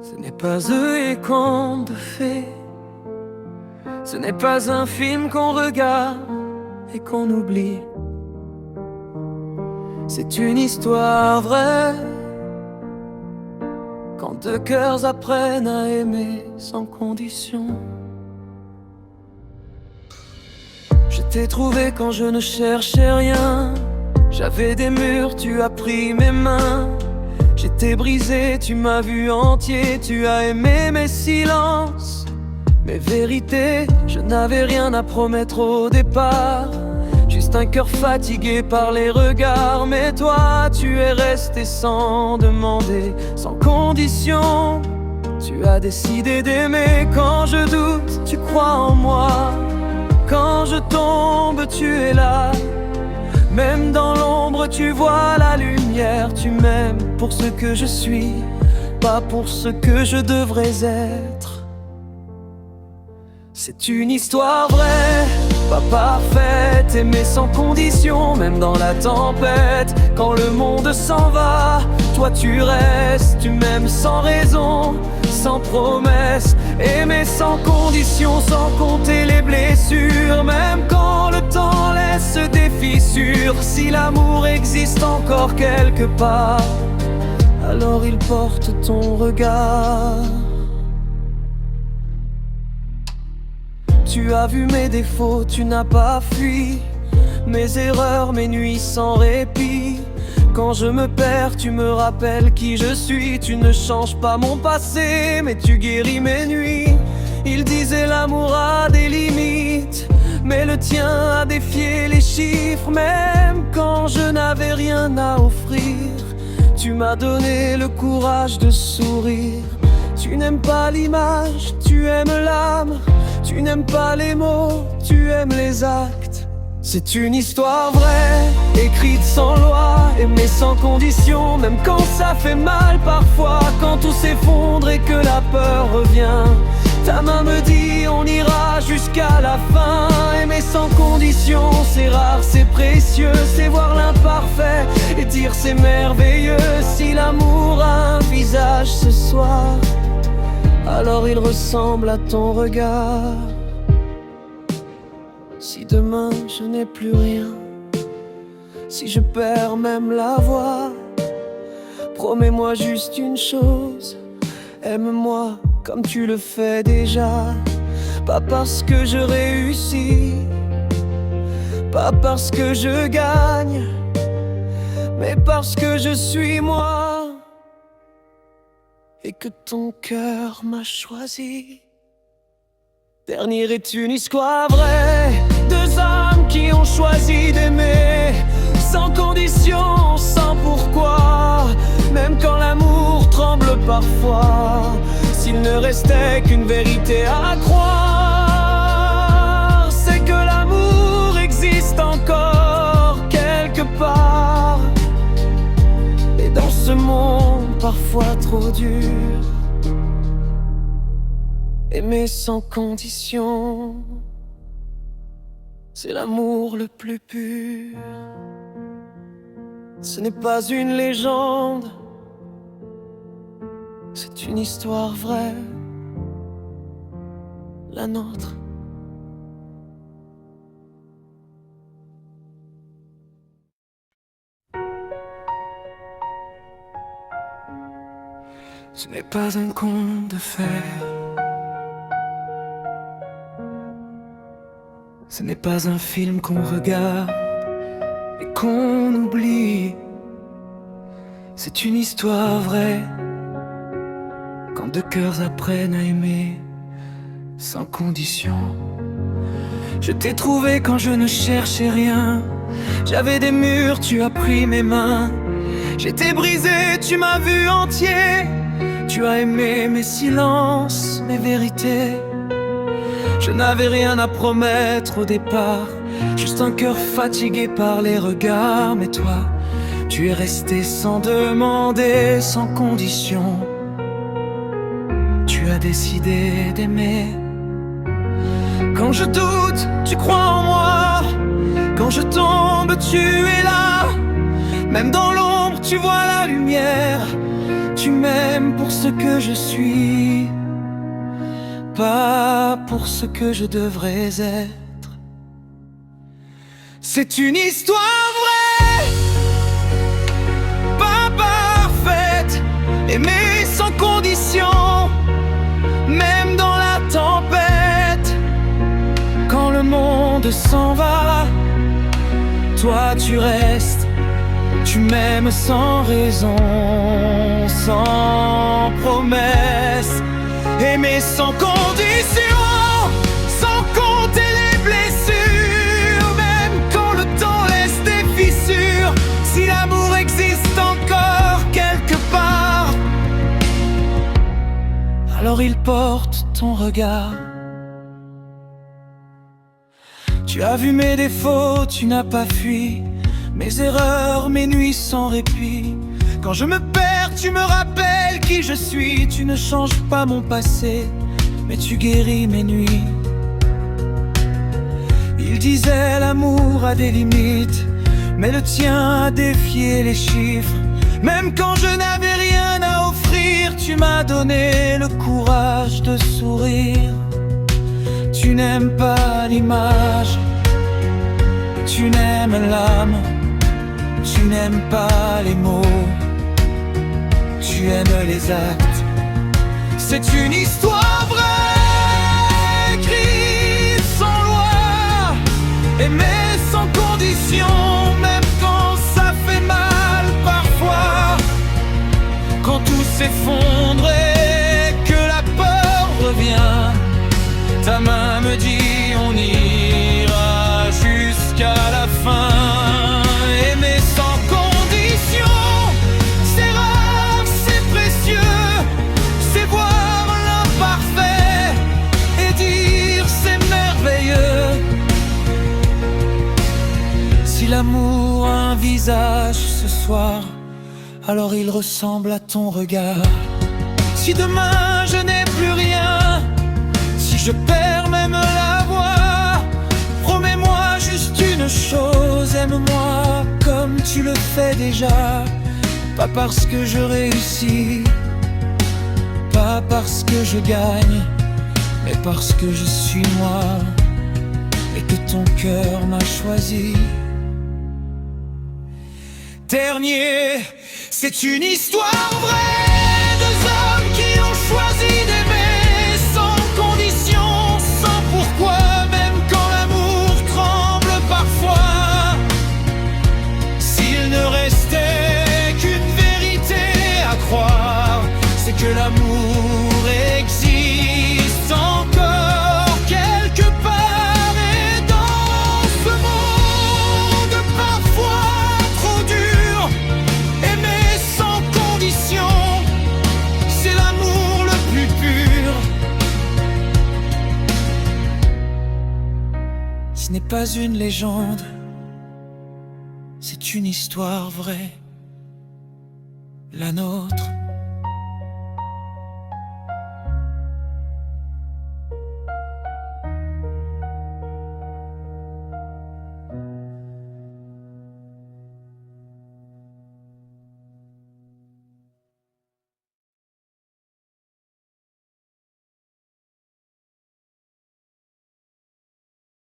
Ce n'est pas un conte de fées, ce n'est pas un film qu'on regarde et qu'on oublie. C'est une histoire vraie, quand deux cœurs apprennent à aimer sans condition. Je t'ai trouvé quand je ne cherchais rien. J'avais des murs, tu as pris mes mains. J'étais brisé, tu m'as vu entier. Tu as aimé mes silences, mes vérités. Je n'avais rien à promettre au départ, juste un cœur fatigué par les regards. Mais toi, tu es resté sans demander, sans condition. Tu as décidé d'aimer quand je doute, tu crois en moi. Quand je tombe, tu es là. Même dans l'ombre, tu vois la lumière. Tu m'aimes pour ce que je suis, pas pour ce que je devrais être. C'est une histoire vraie, pas parfaite, aimée sans condition, même dans la tempête. Quand le monde s'en va, toi tu restes, tu m'aimes sans raison, sans promesse, aimé sans condition, sans compter les blessures. Même quand le temps laisse des fissures, si l'amour existe encore quelque part, alors il porte ton regard. Tu as vu mes défauts, tu n'as pas fui mes erreurs, mes nuits sans répit. Quand je me perds, tu me rappelles qui je suis. Tu ne changes pas mon passé, mais tu guéris mes nuits. Ils disaient l'amour a des limites, mais le tien a défié les chiffres. Même quand je n'avais rien à offrir, tu m'as donné le courage de sourire. Tu n'aimes pas l'image, tu aimes l'âme. Tu n'aimes pas les mots, tu aimes les actes. C'est une histoire vraie, écrite sans loi, aimée sans condition. Même quand ça fait mal parfois, quand tout s'effondre et que la peur revient, ta main me dit on ira jusqu'à la fin. Aimer sans condition, c'est rare, c'est précieux. C'est voir l'imparfait et dire c'est merveilleux. Si l'amour a un visage ce soir, alors il ressemble à ton regard. Si demain je n'ai plus rien, si je perds même la voix, promets-moi juste une chose, aime-moi comme tu le fais déjà. Pas parce que je réussis, pas parce que je gagne, mais parce que je suis moi et que ton cœur m'a choisi. Dernière est une histoire vraie, deux âmes qui ont choisi d'aimer sans condition, sans pourquoi. Même quand l'amour tremble parfois, s'il ne restait qu'une vérité à croire, c'est que l'amour existe encore quelque part. Et dans ce monde parfois trop dur, aimer sans condition, c'est l'amour le plus pur. Ce n'est pas une légende, c'est une histoire vraie, la nôtre. Ce n'est pas un conte de fées, ce n'est pas un film qu'on regarde et qu'on oublie. C'est une histoire vraie, quand deux cœurs apprennent à aimer sans condition. Je t'ai trouvé quand je ne cherchais rien. J'avais des murs, tu as pris mes mains. J'étais brisé, tu m'as vu entier. Tu as aimé mes silences, mes vérités. Je n'avais rien à promettre au départ, juste un cœur fatigué par les regards. Mais toi, tu es resté sans demander, sans condition. Tu as décidé d'aimer. Quand je doute, tu crois en moi. Quand je tombe, tu es là. Même dans l'ombre, tu vois la lumière. Tu m'aimes m'aimes pour ce que je suis, pas pour ce que je devrais être. C'est une histoire vraie, pas parfaite, aimée sans condition, même dans la tempête. Quand le monde s'en va, toi tu restes, tu m'aimes sans raison, sans promesse, aimer sans condition, sans compter les blessures, même quand le temps laisse des fissures. Si l'amour existe encore quelque part, alors il porte ton regard. Tu as vu mes défauts, tu n'as pas fui mes erreurs, mes nuits sans répit. Quand je me perds, tu me rappelles qui je suis. Tu ne changes pas mon passé, mais tu guéris mes nuits. Il disait l'amour a des limites, mais le tien a défié les chiffres. Même quand je n'avais rien à offrir, tu m'as donné le courage de sourire. Tu n'aimes pas l'image, tu n'aimes l'âme, tu n'aimes pas les mots, tu aimes les actes. C'est une histoire vraie, écrite sans loi, aimée sans condition, même quand ça fait mal parfois. Quand tout s'effondre et que la peur revient, ta main me dit on ira jusqu'à la fin. Aimer sans condition, c'est rare, c'est précieux, c'est voir l'imparfait et dire c'est merveilleux. Si l'amour a un visage ce soir, alors il ressemble à ton regard. Si demain je n'ai plus rien, si je perds même la voix, promets-moi juste une chose, aime-moi comme tu le fais déjà. Pas parce que je réussis, pas parce que je gagne, mais parce que je suis moi et que ton cœur m'a choisi. Dernier, c'est une histoire vraie, deux hommes qui ont choisi d'aimer sans condition, sans pourquoi, même quand l'amour tremble parfois. S'il ne restait qu'une vérité à croire, c'est que l'amour existe encore quelque part. Et dans ce monde parfois trop dur, aimer sans condition, c'est l'amour le plus pur. Ce n'est pas une légende, c'est une histoire vraie, la nôtre.